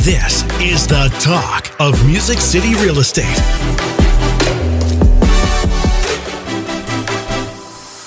This is the talk of Music City Real Estate.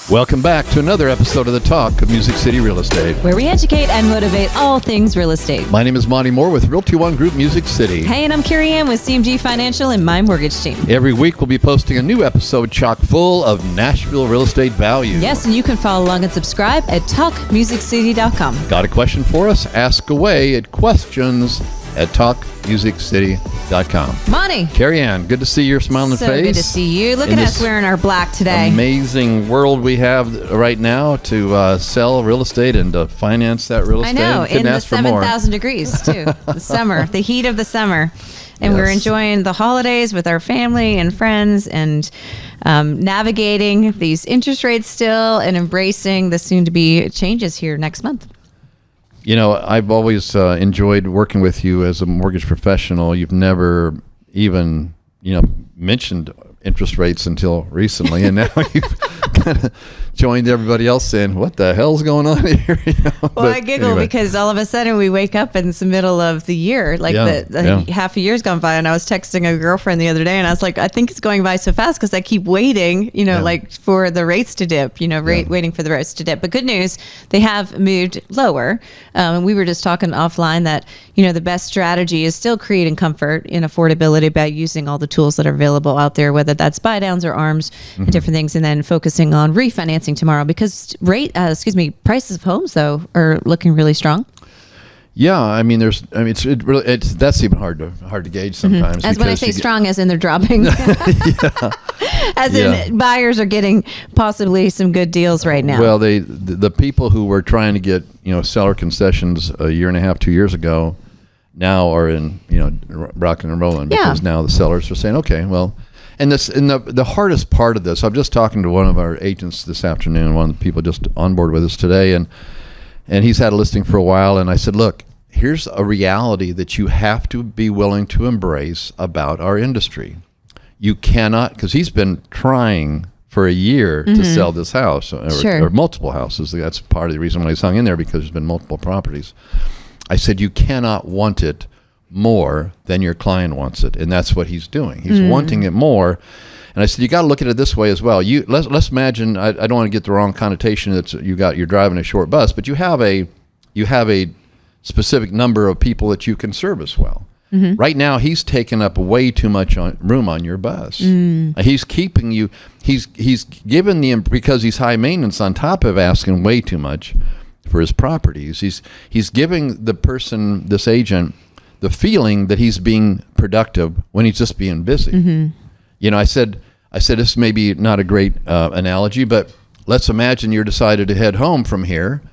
Welcome back to another episode of the Talk of Music City Real Estate, where we educate and motivate all things real estate. My name is Monte Mohr with Realty One Group Music City. Hey, and I'm Carey Ann with CMG Financial and my mortgage team. Every week we'll be posting a new episode chock full of Nashville real estate value. Yes, and you can follow along and subscribe at talkmusiccity.com. Got a question for us? Ask away at questions@talkmusiccity.com. Monty. Carey Ann, good to see your smiling face. So good to see you. Look at us wearing our black today. Amazing world we have right now to sell real estate and to finance that real estate. I know, in the 7,000 degrees too. The summer, the heat of the summer. And We're enjoying the holidays with our family and friends and navigating these interest rates still and embracing the soon-to-be changes here next month. You know, I've always enjoyed working with you as a mortgage professional. You've never even, mentioned interest rates until recently, and now you've kind of joined everybody else saying, what the hell's going on here? Well, I giggle because all of a sudden we wake up in the middle of the year, like half a year's gone by, and I was texting a girlfriend the other day, and I was like, I think it's going by so fast because I keep waiting, like for the rates to dip, waiting for the rates to dip. But good news, they have moved lower. And we were just talking offline that, the best strategy is still creating comfort and affordability by using all the tools that are available out there, whether that's buy downs or ARMs and different things, and then focusing on refinancing tomorrow because prices of homes though are looking really strong. Yeah, I mean, that's even hard to gauge sometimes. As when I say strong, as in they're dropping. In buyers are getting possibly some good deals right now. Well, the people who were trying to get seller concessions a year and a half, 2 years ago, now are in rocking and rolling because now the sellers are saying, okay, well. And the hardest part of this, I'm just talking to one of our agents this afternoon, one of the people just on board with us today, and he's had a listing for a while, and I said, look, here's a reality that you have to be willing to embrace about our industry. You cannot, because he's been trying for a year to sell this house, or multiple houses. That's part of the reason why he's hung in there, because there's been multiple properties. I said, you cannot want it more than your client wants it, and that's what he's doing. He's wanting it more, and I said you got to look at it this way as well. Let's imagine. I don't want to get the wrong connotation that you're driving a short bus, but you have a specific number of people that you can service well. Right now, he's taken up way too much room on your bus. He's keeping you. He's given because he's high maintenance on top of asking way too much for his properties. He's giving the person, this agent, the feeling that he's being productive when he's just being busy. I said this may be not a great analogy, but let's imagine you're decided to head home from here,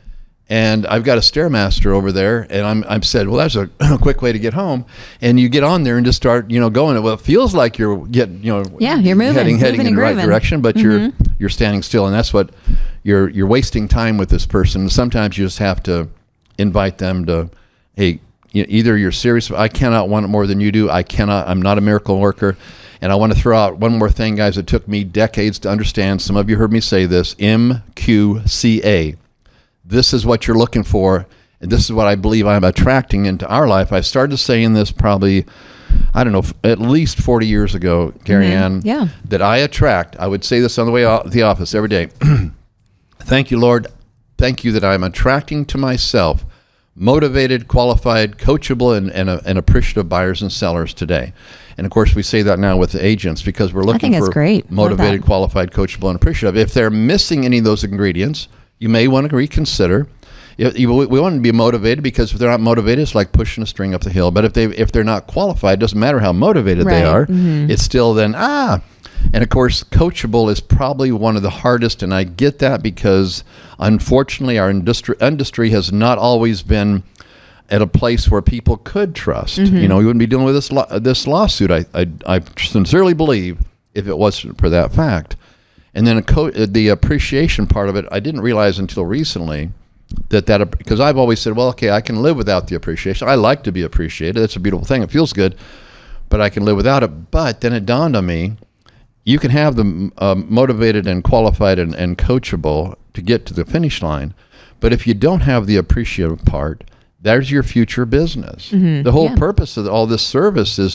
and I've got a Stairmaster over there, and I'm said, well, that's a quick way to get home, and you get on there and just start going. Well, it feels like you're getting you're moving, heading in the right direction, but you're standing still, and that's what you're wasting time with this person. Sometimes you just have to invite them to, hey, either you're serious, I cannot want it more than you do. I'm not a miracle worker. And I want to throw out one more thing, guys. It took me decades to understand. Some of you heard me say this, MQCA. This is what you're looking for, and this is what I believe I'm attracting into our life. I started saying this probably, I don't know, at least 40 years ago, Carey Ann, that I attract. I would say this on the way out of the office every day. Thank you, Lord. Thank you that I'm attracting to myself motivated, qualified, coachable, and appreciative buyers and sellers today. And of course, we say that now with the agents because we're looking for motivated, qualified, coachable, and appreciative. If they're missing any of those ingredients, you may want to reconsider. We want to be motivated, because if they're not motivated, it's like pushing a string up the hill. But if they're not qualified, it doesn't matter how motivated they are. It's still then And of course, coachable is probably one of the hardest, and I get that because, unfortunately, our industry has not always been at a place where people could trust. We wouldn't be dealing with this lawsuit, I sincerely believe, if it wasn't for that fact. And then the appreciation part of it, I didn't realize until recently that because I've always said, well, okay, I can live without the appreciation. I like to be appreciated. It's a beautiful thing. It feels good, but I can live without it. But then it dawned on me, you can have the motivated and qualified and coachable to get to the finish line. But if you don't have the appreciative part, there's your future business. The whole purpose of all this service is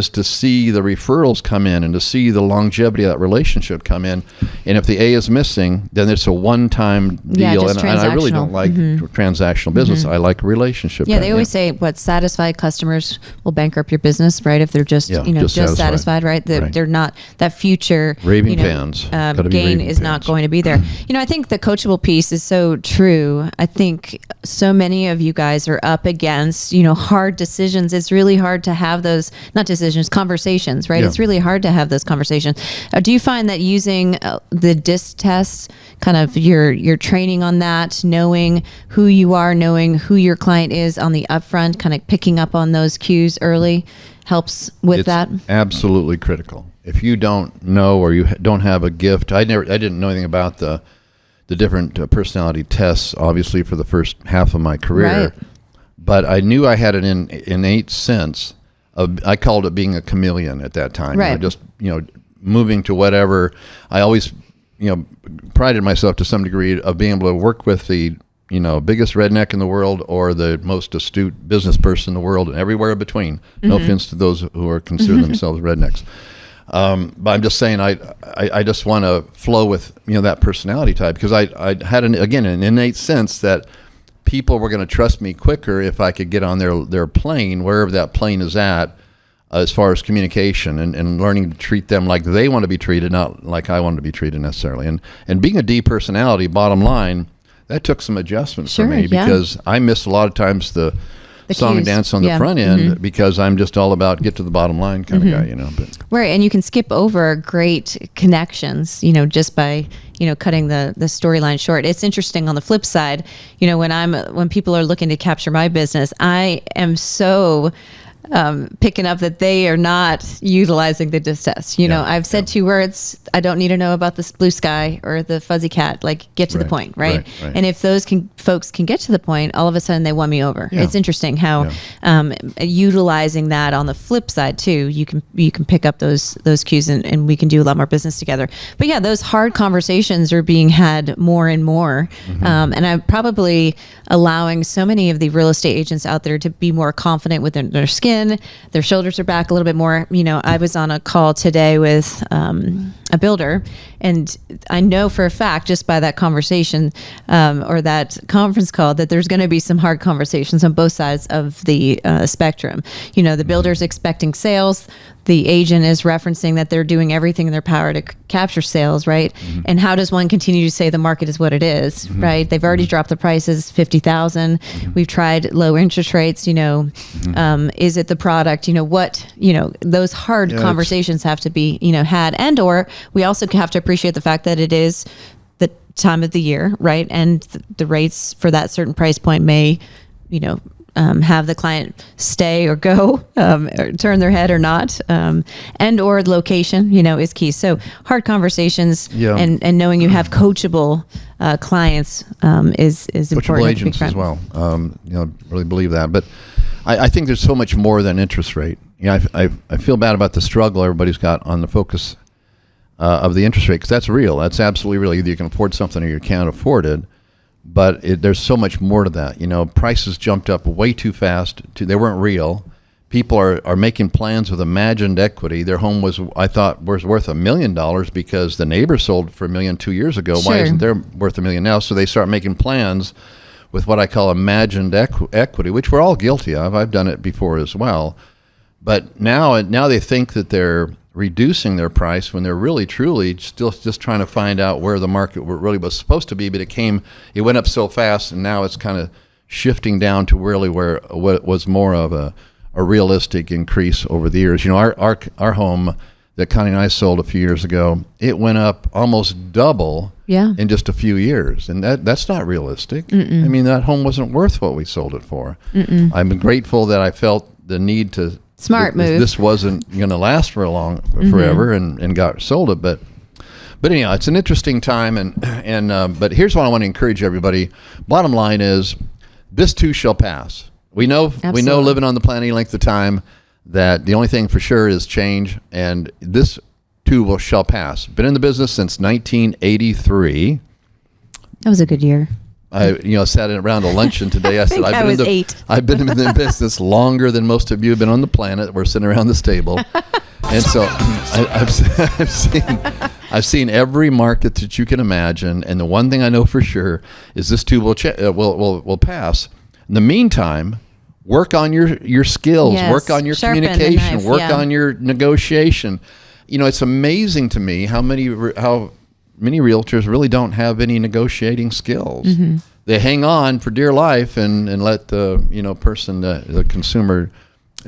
to see the referrals come in and to see the longevity of that relationship come in. And if the A is missing, then it's a one-time deal. And I really don't like transactional business. I like relationship. Yeah, they always say, satisfied customers will bankrupt your business, right? If they're just satisfied, right? They're not, that future raving fans gain is not going to be there. I think the coachable piece is so true. I think so many of you guys are up against, hard decisions. It's really hard to have those, not decisions, conversations, right? It's really hard to have those conversations. Do you find that using the DISC test, kind of your training on that, knowing who you are, knowing who your client is on the upfront, kind of picking up on those cues early, helps with that? Absolutely critical. If you don't know or you don't have a gift, I didn't know anything about the different personality tests, obviously, for the first half of my career, but I knew I had an innate sense. I called it being a chameleon at that time. Right. Just moving to whatever. I always prided myself to some degree of being able to work with the biggest redneck in the world or the most astute business person in the world and everywhere in between. No offense to those who are consider themselves rednecks. But I'm just saying I just want to flow with that personality type, because I had an innate sense that people were going to trust me quicker if I could get on their plane, wherever that plane is at, as far as communication and learning to treat them like they want to be treated, not like I want to be treated necessarily. And being a D personality, bottom line, that took some adjustment for me, because I missed a lot of times the song cues and dance on the front end, because I'm just all about get to the bottom line kind of guy, But. Right, and you can skip over great connections, just by cutting the storyline short. It's interesting on the flip side, when people are looking to capture my business, I am so picking up that they are not utilizing the DISC test. I've said 2 words. I don't need to know about this blue sky or the fuzzy cat. Like, get to the point, right? And if those folks can get to the point, all of a sudden they won me over. It's interesting how utilizing that on the flip side too, you can pick up those cues and we can do a lot more business together. But those hard conversations are being had more and more. And I'm probably allowing so many of the real estate agents out there to be more confident within their skin. Their shoulders are back a little bit more. I was on a call today with a builder, and I know for a fact, just by that conversation or that conference call, that there's going to be some hard conversations on both sides of the spectrum. The builder's expecting sales. The agent is referencing that they're doing everything in their power to capture sales, right? And how does one continue to say the market is what it is, right? They've already dropped the prices, 50,000. We've tried low interest rates. Is it the product? Those hard conversations have to be had, and or we also have to appreciate the fact that it is the time of the year, right? And the rates for that certain price point may, have the client stay or go, or turn their head or not, and or location, is key. So hard conversations and knowing you have coachable clients is important. Coachable agents as well. Really believe that. But I think there's so much more than interest rate. I feel bad about the struggle everybody's got on the focus of the interest rate, because that's real. That's absolutely real. Either you can afford something or you can't afford it. But there's so much more to that. Prices jumped up way too fast. They weren't real. People are making plans with imagined equity. Their home I thought, was worth $1 million because the neighbor sold for $1 million 2 years ago. Sure. Why isn't there worth $1 million now? So they start making plans with what I call imagined equity, which we're all guilty of. I've done it before as well. But now they think that they're reducing their price when they're really truly still just trying to find out where the market really was supposed to be, but it went up so fast, and now it's kind of shifting down to really where what was more of a realistic increase over the years. Our home that Connie and I sold a few years ago, it went up almost double in just a few years, and that's not realistic. Mm-mm. I mean, that home wasn't worth what we sold it for. Mm-mm. I'm grateful that I felt the need to move. This wasn't going to last forever, and got sold it. But anyhow, it's an interesting time, and but here's what I want to encourage everybody. Bottom line is, this too shall pass. We know living on the planet any length of time that the only thing for sure is change, and this too shall pass. Been in the business since 1983. That was a good year. sat around a luncheon today. I said, I've been in the business longer than most of you have been on the planet. We're sitting around this table. And so I've seen every market that you can imagine. And the one thing I know for sure is this too will pass. In the meantime, work on your skills, work on your communication, work on your negotiation. It's amazing to me how many realtors really don't have any negotiating skills. Mm-hmm. They hang on for dear life and let the person, the consumer,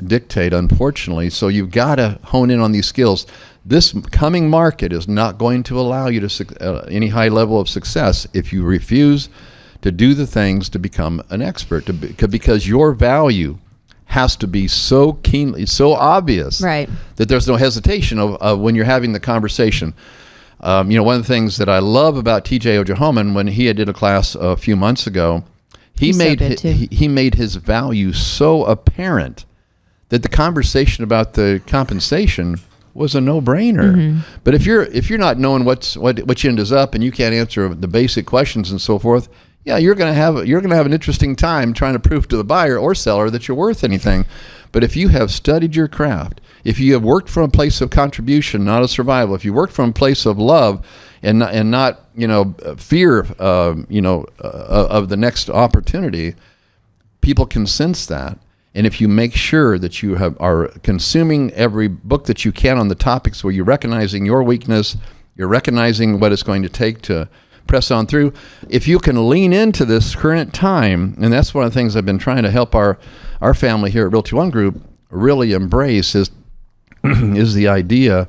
dictate, unfortunately. So you've got to hone in on these skills. This coming market is not going to allow you to any high level of success if you refuse to do the things to become an expert, because your value has to be so obvious, right, that there's no hesitation of when you're having the conversation. One of the things that I love about TJ Ojohoman, when he did a class a few months ago, he made his value so apparent that the conversation about the compensation was a no-brainer. Mm-hmm. But if you're not knowing what end is up and you can't answer the basic questions and so forth, you're gonna have an interesting time trying to prove to the buyer or seller that you're worth anything. But if you have studied your craft, if you have worked from a place of contribution, not of survival, if you work from a place of love and not fear of the next opportunity, people can sense that. And if you make sure that you are consuming every book that you can on the topics where you're recognizing your weakness, you're recognizing what it's going to take to press on through, if you can lean into this current time, and that's one of the things I've been trying to help our family here at Realty One Group really embrace is the idea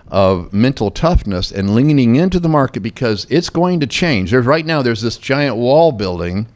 of mental toughness and leaning into the market, because it's going to change. Right now there's this giant wall building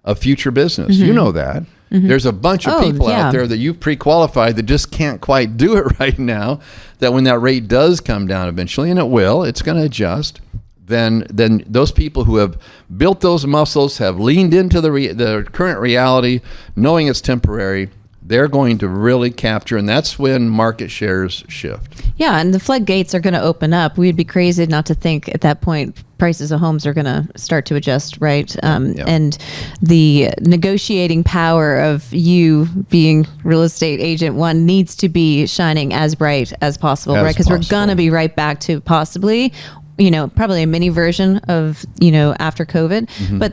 of future business. Mm-hmm. You know that. Mm-hmm. There's a bunch of people out there that you've pre-qualified that just can't quite do it right now, that when that rate does come down eventually, and it will, it's going to adjust, then those people who have built those muscles, have leaned into the current reality, knowing it's temporary, they're going to really capture, and that's when market shares shift. Yeah, and the floodgates are going to open up. We'd be crazy not to think at that point prices of homes are going to start to adjust, right? And the negotiating power of you being real estate agent one needs to be shining as bright as possible, right? Because we're going to be right back to possibly probably a mini version of, after COVID, mm-hmm. but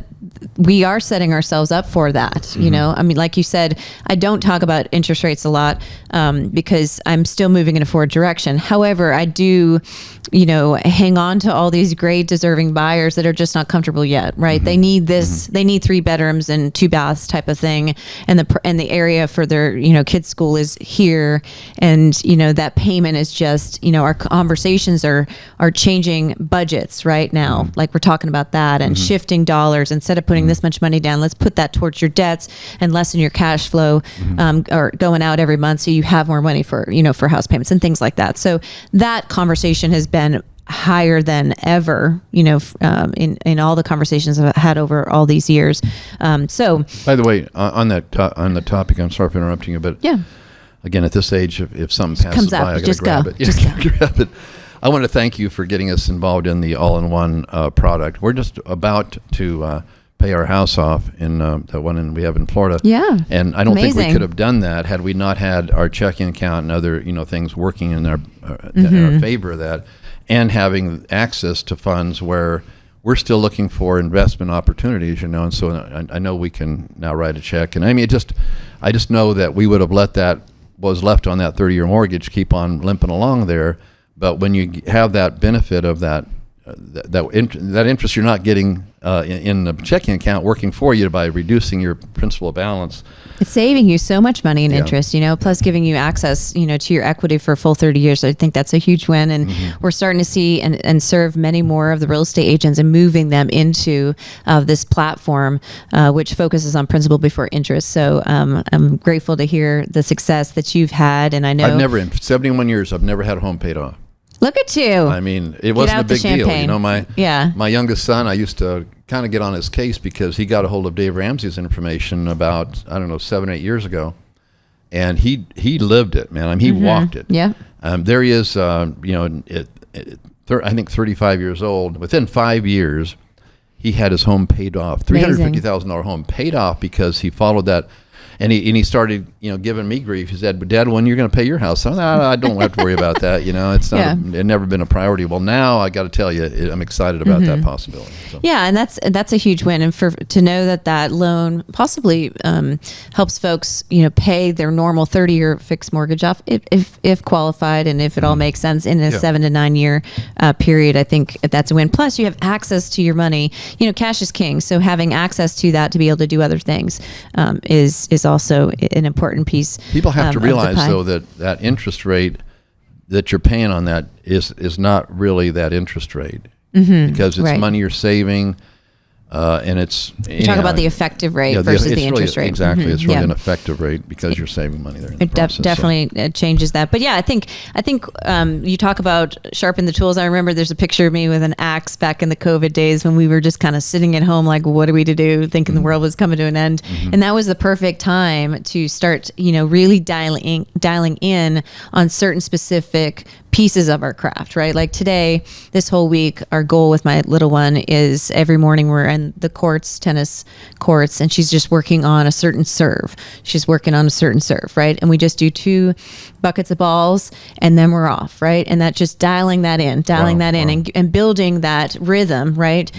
we are setting ourselves up for that. Mm-hmm. I mean, like you said, I don't talk about interest rates a lot because I'm still moving in a forward direction. However, I do, hang on to all these great deserving buyers that are just not comfortable yet, right? Mm-hmm. They need this, mm-hmm. they need 3 bedrooms and 2 baths type of thing. And the area for their, kids' school is here. And, that payment is just, our conversations are changing budgets right now. Mm-hmm. Like we're talking about that and mm-hmm. shifting dollars. Instead of putting mm-hmm. this much money down, let's put that towards your debts and lessen your cash flow mm-hmm. Or going out every month so you have more money for, for house payments and things like that. So that conversation has been higher than ever, in all the conversations I've had over all these years. So, by the way, on the topic, I'm sorry for interrupting you, but again, at this age, if something passes by, I got to grab it. Just grab it. I want to thank you for getting us involved in the all-in-one product. We're just about to pay our house off in the one we have in Florida. Yeah, and I don't think we could have done that had we not had our checking account and other things working in our favor of that, and having access to funds where we're still looking for investment opportunities. And so I know we can now write a check. And I mean, I just know that we would have let that was left on that 30-year mortgage keep on limping along there. But when you have that benefit of that interest you're not getting in the checking account working for you by reducing your principal balance, it's saving you so much money in interest, plus giving you access, to your equity for a full 30 years. I think that's a huge win. And mm-hmm. we're starting to see and serve many more of the real estate agents and moving them into this platform, which focuses on principal before interest. So I'm grateful to hear the success that you've had. And I know in 71 years, I've never had a home paid off. Look at you. I mean, it wasn't a big deal. My youngest son, I used to kind of get on his case because he got a hold of Dave Ramsey's information about, 7 or 8 years ago. And he lived it, man. I mean, he mm-hmm. walked it. Yeah. There he is, I think 35 years old. Within 5 years, he had his home paid off, $350,000 home paid off because he followed that. And he started, giving me grief. He said, "But Dad, when you're going to pay your house?" I don't have to worry about that. It's not. It's never been a priority. Well, now I got to tell you, I'm excited about that possibility. So. Yeah, and that's a huge win. And to know that loan possibly helps folks, pay their normal 30-year fixed mortgage off if qualified, and if it all makes sense in a 7 to 9 year period. I think that's a win. Plus, you have access to your money. Cash is king. So having access to that to be able to do other things is also an important piece. People have to realize, though, that interest rate that you're paying on that is not really that interest rate, because it's money you're saving, and it's... You talk about the effective rate versus the interest rate. Exactly. It's really an effective rate because you're saving money there in the process. It definitely changes that. But yeah, I think you talk about sharpen the tools. I remember there's a picture of me with an axe back in the COVID days when we were just kind of sitting at home like, what are we to do? Thinking the world was coming to an end. And that was the perfect time to start, really dialing in on certain specific pieces of our craft, right? Like today, this whole week, our goal with my little one is every morning we're in the tennis courts, and she's just working on a certain serve. Right? And we just do 2 buckets of balls and then we're off, right? And that just dialing that in and building that rhythm, right?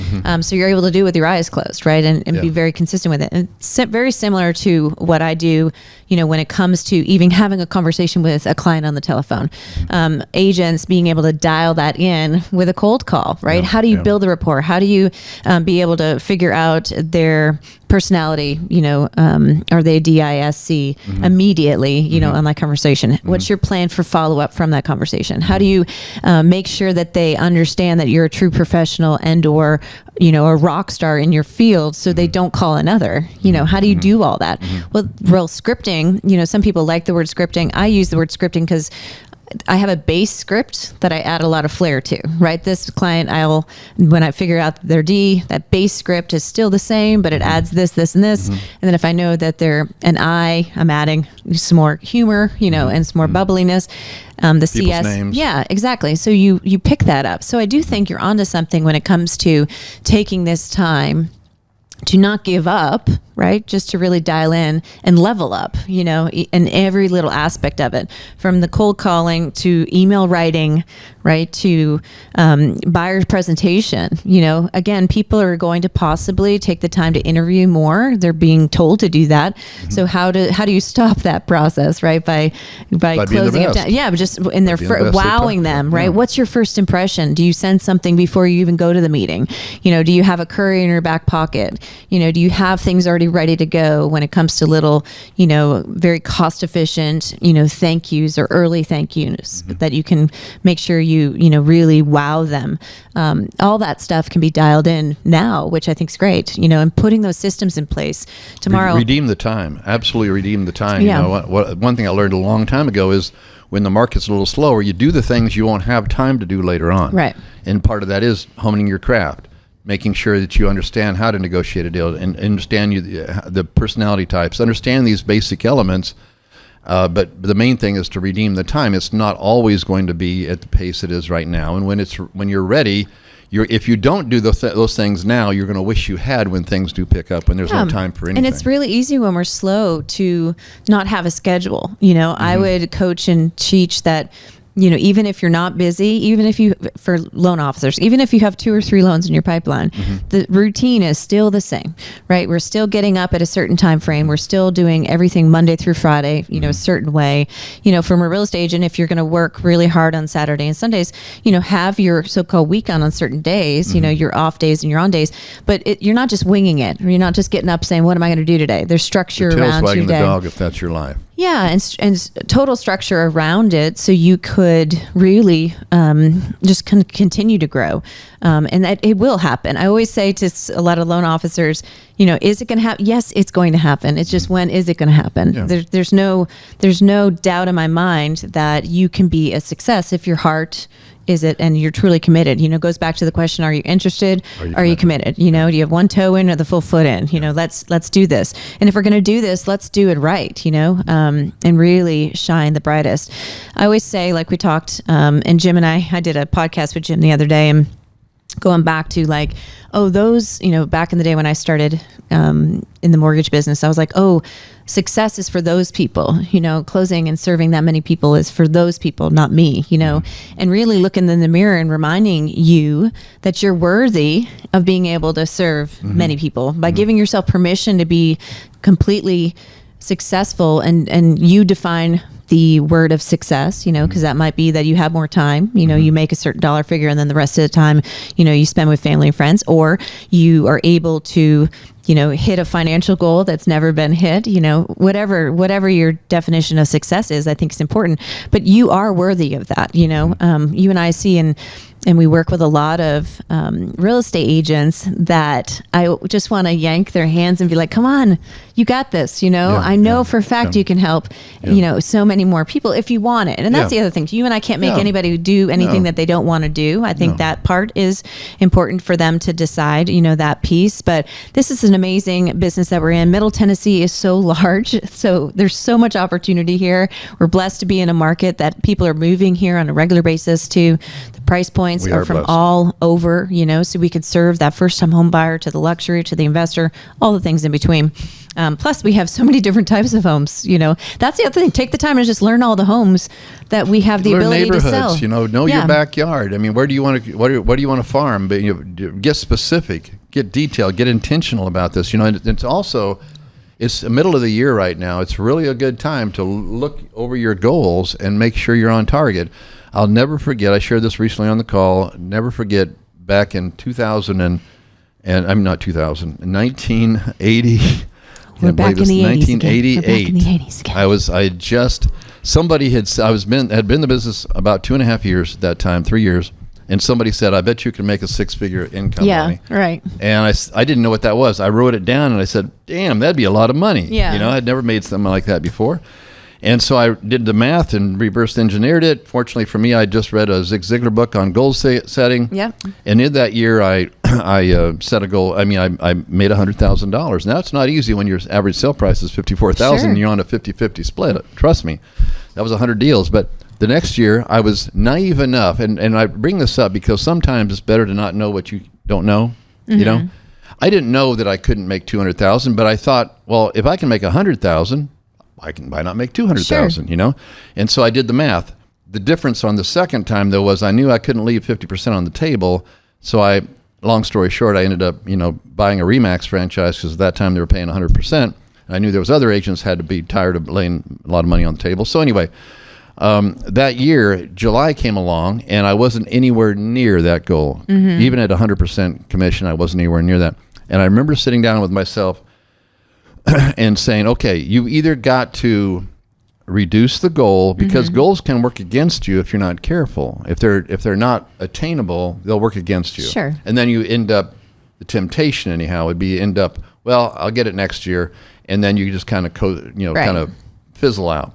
So you're able to do it with your eyes closed, right? And be very consistent with it. And it's very similar to what I do, when it comes to even having a conversation with a client on the telephone. Agents being able to dial that in with a cold call, right? How do you build a rapport? How do you be able to figure out their personality, are they DISC immediately, on that conversation? What's your plan for follow-up from that conversation? How do you make sure that they understand that you're a true professional and or, a rock star in your field so they don't call another? How do you do all that? Well, real scripting, some people like the word scripting. I use the word scripting because I have a base script that I add a lot of flair to, right? This client, when I figure out their D, that base script is still the same, but it adds this, and this. And then if I know that they're an I, I'm adding some more humor, and some more bubbliness. The People's CS. names. Yeah, exactly. So you pick that up. So I do think you're onto something when it comes to taking this time to not give up, right? Just to really dial in and level up, in every little aspect of it, from the cold calling to email writing, right? To buyer presentation. Again, people are going to possibly take the time to interview more. They're being told to do that. So how do you stop that process, right? By closing it down. Yeah, but just in their wowing them, right? Yeah. What's your first impression? Do you send something before you even go to the meeting? Do you have a curry in your back pocket? Do you have things already ready to go when it comes to little, very cost efficient, thank yous or early thank yous that you can make sure you really wow them. All that stuff can be dialed in now, which I think is great, and putting those systems in place tomorrow. Redeem the time. Absolutely redeem the time. Yeah. One thing I learned a long time ago is when the market's a little slower, you do the things you won't have time to do later on. Right. And part of that is honing your craft, making sure that you understand how to negotiate a deal and understand the personality types, understand these basic elements. But the main thing is to redeem the time. It's not always going to be at the pace it is right now. And when you're ready, if you don't do those things now, you're going to wish you had when things do pick up, when there's no time for anything. And it's really easy when we're slow to not have a schedule. I would coach and teach that, even if you're not busy, for loan officers, even if you have 2 or 3 loans in your pipeline, the routine is still the same, right? We're still getting up at a certain time frame. We're still doing everything Monday through Friday, a certain way. From a real estate agent, if you're going to work really hard on Saturday and Sundays, have your so-called weekend on certain days, your off days and your on days, but you're not just winging it. You're not just getting up saying, what am I going to do today? There's structure around your day. Tail's wagging the dog if that's your life. Yeah, and total structure around it, so you could really just continue to grow, and that it will happen. I always say to a lot of loan officers, is it going to happen? Yes, it's going to happen. It's just when is it going to happen? Yeah. There's no doubt in my mind that you can be a success if your heart is it and you're truly committed. Goes back to the question, are you interested? Are you committed? Do you have one toe in or the full foot in? Let's do this. And if we're going to do this, let's do it right, and really shine the brightest. I always say, like we talked, and Jim and I did a podcast with Jim the other day, and going back to like, oh, those, back in the day when I started in the mortgage business, I was like, oh, success is for those people, closing and serving that many people is for those people, not me, and really looking in the mirror and reminding you that you're worthy of being able to serve many people by giving yourself permission to be completely successful, and you define the word of success, because that might be that you have more time, you make a certain dollar figure and then the rest of the time, you spend with family and friends, or you are able to, hit a financial goal that's never been hit, whatever your definition of success is, I think it's important, but you are worthy of that. You and I see and we work with a lot of real estate agents that I just want to yank their hands and be like, come on, you got this. I know for a fact you can help, so many more people if you want it. And that's the other thing. You and I can't make anybody do anything that they don't want to do. I think that part is important for them to decide, that piece. But this is an amazing business that we're in. Middle Tennessee is so large. So there's so much opportunity here. We're blessed to be in a market that people are moving here on a regular basis to. The price points are from all over, so we could serve that first-time home buyer to the luxury, to the investor, all the things in between. Plus, we have so many different types of homes. That's the other thing. Take the time and just learn all the homes that we have the ability to sell. Know your backyard. I mean, where do you want to? What do you want to farm? But get specific, get detailed, get intentional about this. It's also. It's the middle of the year right now. It's really a good time to look over your goals and make sure you're on target. I'll never forget, I shared this recently on the call, never forget back in 1980, We're back in the 1988. Had been in the business about 2.5 years at that time, 3 years. And somebody said, I bet you can make a 6-figure income money. Yeah, right. And I didn't know what that was. I wrote it down and I said, damn, that'd be a lot of money. Yeah. I'd never made something like that before. And so I did the math and reverse engineered it. Fortunately for me, I just read a Zig Ziglar book on goal setting. Yeah. And in that year, I set a goal. I made $100,000. Now, it's not easy when your average sale price is $54,000 and you're on a 50-50 split. Trust me, that was 100 deals. But the next year, I was naive enough, and I bring this up because sometimes it's better to not know what you don't know. Mm-hmm. I didn't know that I couldn't make $200,000, but I thought, well, if I can make $100,000, why not make $200,000? Sure. And so I did the math. The difference on the second time though was I knew I couldn't leave 50% on the table. So long story short, I ended up buying a Remax franchise because at that time they were paying 100%. I knew there was other agents had to be tired of laying a lot of money on the table. So anyway. That year, July came along, and I wasn't anywhere near that goal. Mm-hmm. Even at 100% commission, I wasn't anywhere near that. And I remember sitting down with myself and saying, okay, you either got to reduce the goal, because goals can work against you if you're not careful. If they're not attainable, they'll work against you. Sure. And then you end up, the temptation anyhow would be well, I'll get it next year, and then you just kind of kind of fizzle out.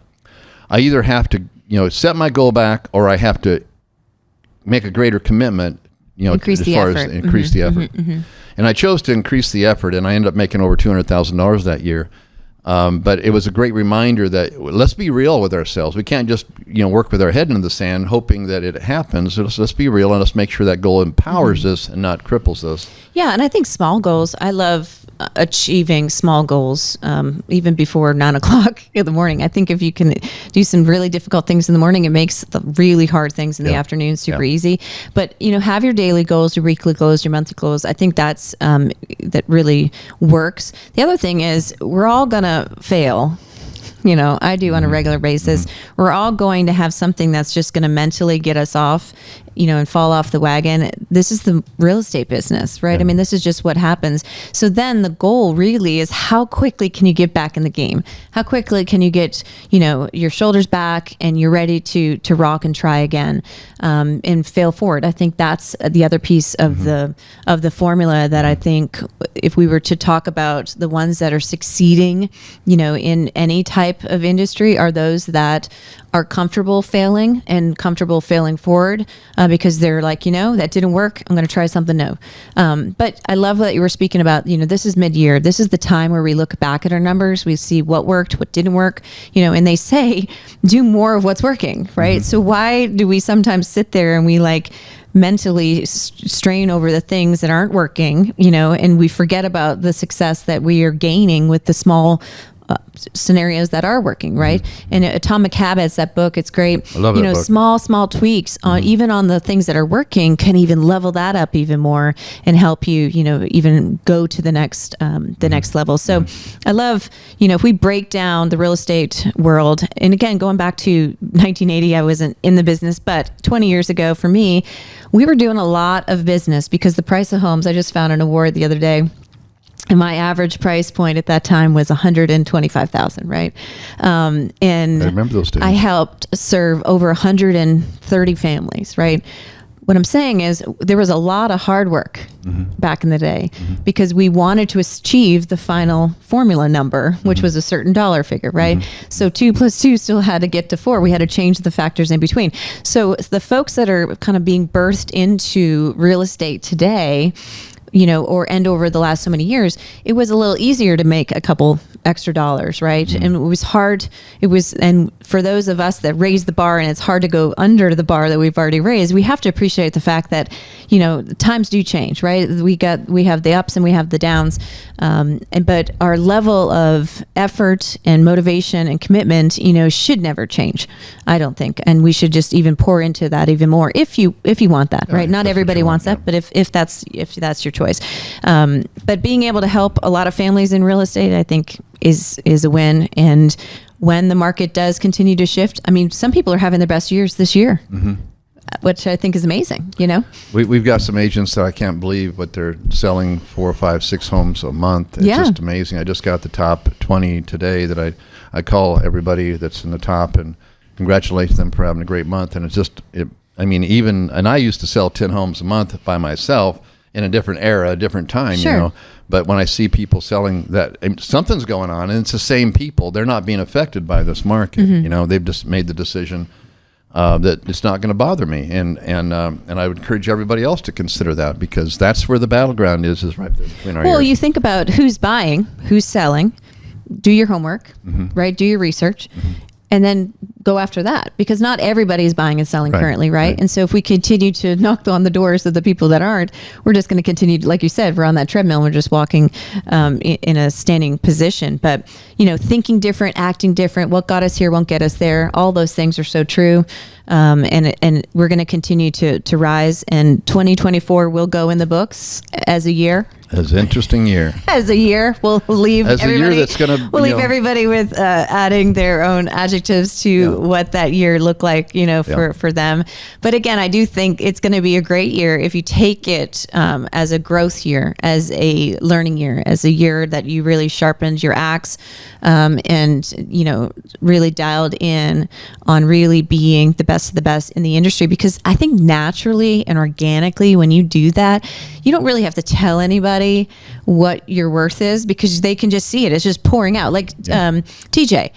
I either have to, set my goal back, or I have to make a greater commitment, increase the effort. Increase the effort. Mm-hmm. And I chose to increase the effort, and I ended up making over $200,000 that year. But it was a great reminder that let's be real with ourselves. We can't just, work with our head in the sand hoping that it happens. Let's be real, and let's make sure that goal empowers us and not cripples us. Yeah, and I think small goals, I love achieving small goals even before 9 o'clock in the morning. I think if you can do some really difficult things in the morning, it makes the really hard things in the afternoon super easy. But have your daily goals, your weekly goals, your monthly goals. I think that's that really works. The other thing is we're all gonna fail. I do on a regular basis. We're all going to have something that's just going to mentally get us off, and fall off the wagon. This is the real estate business, right? Yeah. I mean, this is just what happens. So then the goal really is how quickly can you get back in the game? How quickly can you get, your shoulders back and you're ready to rock and try again, and fail forward. I think that's the other piece of the formula that I think if we were to talk about the ones that are succeeding, in any type of industry, are those that are comfortable failing and comfortable failing forward, because they're like, that didn't work. I'm going to try something new. But I love that you were speaking about, this is mid-year. This is the time where we look back at our numbers. We see what worked, what didn't work, and they say, do more of what's working, right? So why do we sometimes sit there and we mentally strain over the things that aren't working, and we forget about the success that we are gaining with the small scenarios that are working, right? And Atomic Habits, that book, it's great. I love that book. Small tweaks on even on the things that are working can even level that up even more and help you, even go to the next level. So I love, if we break down the real estate world, and again, going back to 1980, I wasn't in the business, but 20 years ago for me, we were doing a lot of business because the price of homes, I just found an award the other day, and my average price point at that time was $125,000, right? And I remember those days. I helped serve over 130 families, right? What I'm saying is there was a lot of hard work back in the day because we wanted to achieve the final formula number, which was a certain dollar figure, right? So 2 + 2 still had to get to 4. We had to change the factors in between. So the folks that are kind of being birthed into real estate today, and over the last so many years, it was a little easier to make a couple extra dollars, right? And it was hard. And for those of us that raise the bar and it's hard to go under the bar that we've already raised, we have to appreciate the fact that, times do change, right? We have the ups and we have the downs. But our level of effort and motivation and commitment, should never change, I don't think. And we should just even pour into that even more if you want that, right? Not everybody wants that, but if that's your choice. But being able to help a lot of families in real estate, I think is a win. And when the market does continue to shift, some people are having their best years this year, which I think is amazing. We've got some agents that I can't believe what they're selling 4, 5, 6 homes a month. It's just amazing. I just got the top 20 today that I call everybody that's in the top and congratulate them for having a great month. And it's just, and I used to sell 10 homes a month by myself in a different era, a different time, But when I see people selling that, something's going on, and it's the same people. They're not being affected by this market. They've just made the decision that it's not going to bother me, and I would encourage everybody else to consider that because that's where the battleground is right there between our ears. Well, you think about who's buying, who's selling. Do your homework, right? Do your research. And then go after that because not everybody is buying and selling currently, right? And so if we continue to knock on the doors of the people that aren't, we're just going to continue, like you said, we're on that treadmill. We're just walking in a standing position. But, thinking different, acting different, what got us here won't get us there. All those things are so true. And we're going to continue to rise. And 2024 will go in the books as a year. As an interesting year. As a year, we'll leave as everybody. A year that's gonna, we'll leave everybody with adding their own adjectives to what that year looked like, for them. But again, I do think it's going to be a great year if you take it as a growth year, as a learning year, as a year that you really sharpened your axe, and really dialed in on really being the best of the best in the industry. Because I think naturally and organically, when you do that, you don't really have to tell anybody what your worth is because they can just see it. It's just pouring out. Like TJ,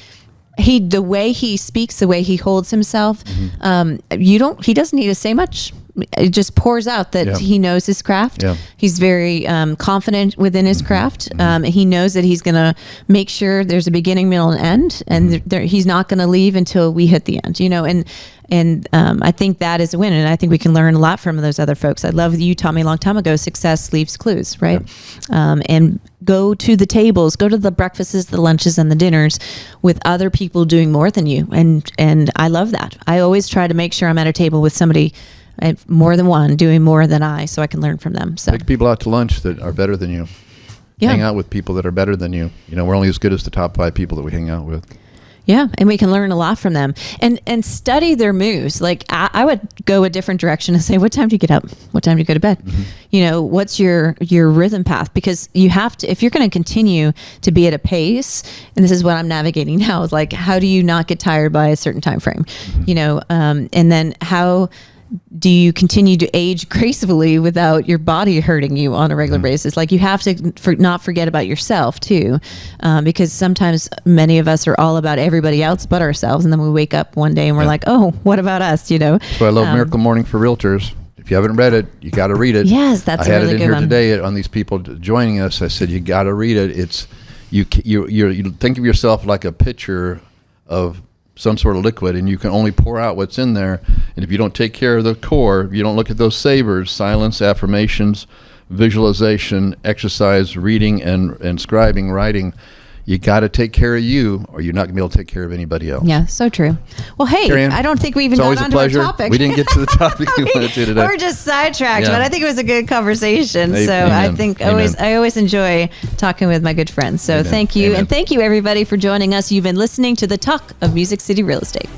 the way he speaks, the way he holds himself, he doesn't need to say much. It just pours out that he knows his craft. He's very confident within his craft. He knows that he's going to make sure there's a beginning, middle, and end, and he's not going to leave until we hit the end. And I think that is a win, and I think we can learn a lot from those other folks. I love that you taught me a long time ago, success leaves clues, right? And go to the tables, go to the breakfasts, the lunches, and the dinners with other people doing more than you. And I love that. I always try to make sure I'm at a table with somebody, more than one, doing more than I, so I can learn from them. So take people out to lunch that are better than you. Hang out with people that are better than you. We're only as good as the top 5 people that we hang out with. Yeah, and we can learn a lot from them and study their moves. Like I would go a different direction and say, what time do you get up? What time do you go to bed? What's your rhythm path? Because you have to, if you're going to continue to be at a pace, and this is what I'm navigating now, is like, how do you not get tired by a certain time frame? And then how do you continue to age gracefully without your body hurting you on a regular basis? Like you have to not forget about yourself too, because sometimes many of us are all about everybody else but ourselves, and then we wake up one day and we're like, oh, what about us? So I love Miracle Morning for Realtors. If you haven't read it, you got to read it. Yes, that's a really good one. I had it in here today on these people joining us. I said, you got to read it. It's you think of yourself like a pitcher of some sort of liquid, and you can only pour out what's in there. And if you don't take care of the core, if you don't look at those savers, silence, affirmations, visualization, exercise, reading, and scribing, writing, you got to take care of you, or you're not going to be able to take care of anybody else. Yeah, so true. Well, hey, Carey Ann, I don't think we even got onto our topic. We didn't get to the topic we wanted to today. We're just sidetracked, but I think it was a good conversation. Amen. So I think I always enjoy talking with my good friends. So thank you. Amen. And thank you, everybody, for joining us. You've been listening to the Talk of Music City Real Estate.